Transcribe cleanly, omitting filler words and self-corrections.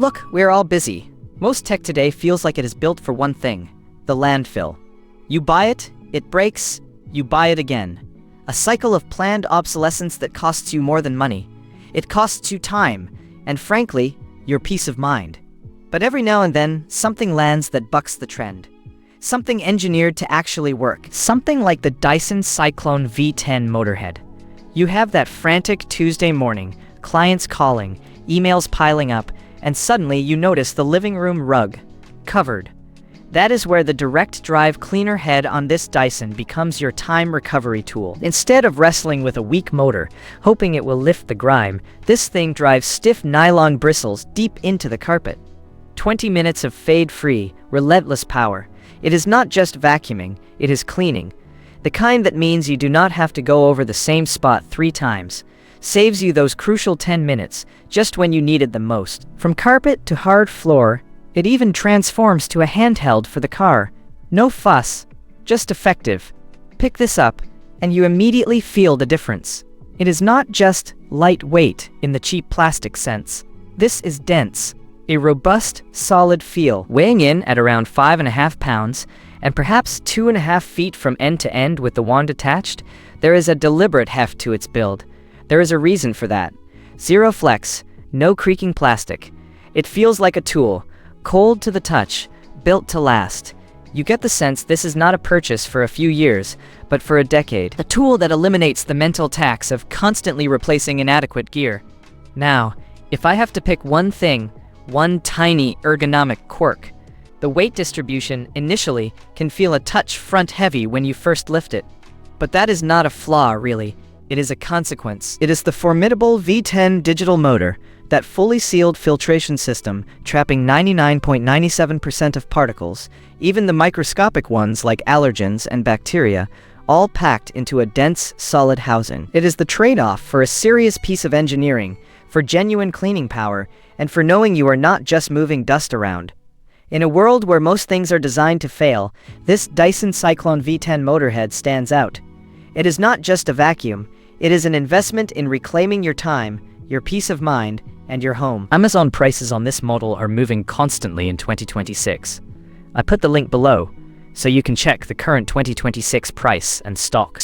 Look, we're all busy. Most tech today feels like it is built for one thing: the landfill. You buy it, it breaks, you buy it again. A cycle of planned obsolescence that costs you more than money. It costs you time, and frankly, your peace of mind. But every now and then, something lands that bucks the trend. Something engineered to actually work. Something like the Dyson Cyclone V10 Motorhead. You have that frantic Tuesday morning, clients calling, emails piling up, and suddenly you notice the living room rug covered. That is where the direct drive cleaner head on this Dyson becomes your time recovery tool. Instead of wrestling with a weak motor, hoping it will lift the grime, this thing drives stiff nylon bristles deep into the carpet. 20 minutes of fade-free, relentless power. It is not just vacuuming, it is cleaning. The kind that means you do not have to go over the same spot 3 times. Saves you those crucial 10 minutes, just when you need it the most. From carpet to hard floor, it even transforms to a handheld for the car. No fuss, just effective. Pick this up, and you immediately feel the difference. It is not just lightweight in the cheap plastic sense. This is dense, a robust, solid feel, weighing in at around 5.5 pounds, and perhaps 2.5 feet from end to end with the wand attached. There is a deliberate heft to its build. There is a reason for that. Zero flex, no creaking plastic. It feels like a tool, cold to the touch, built to last. You get the sense this is not a purchase for a few years, but for a decade. A tool that eliminates the mental tax of constantly replacing inadequate gear. Now, if I have to pick one thing, one tiny ergonomic quirk, the weight distribution initially can feel a touch front heavy when you first lift it. But that is not a flaw, really. It is a consequence. It is the formidable V10 digital motor, that fully sealed filtration system, trapping 99.97% of particles, even the microscopic ones like allergens and bacteria, all packed into a dense, solid housing. It is the trade-off for a serious piece of engineering, for genuine cleaning power, and for knowing you are not just moving dust around. In a world where most things are designed to fail, this Dyson Cyclone V10 Motorhead stands out. It is not just a vacuum, it is an investment in reclaiming your time, your peace of mind, and your home. Amazon prices on this model are moving constantly in 2026. I put the link below, so you can check the current 2026 price and stock.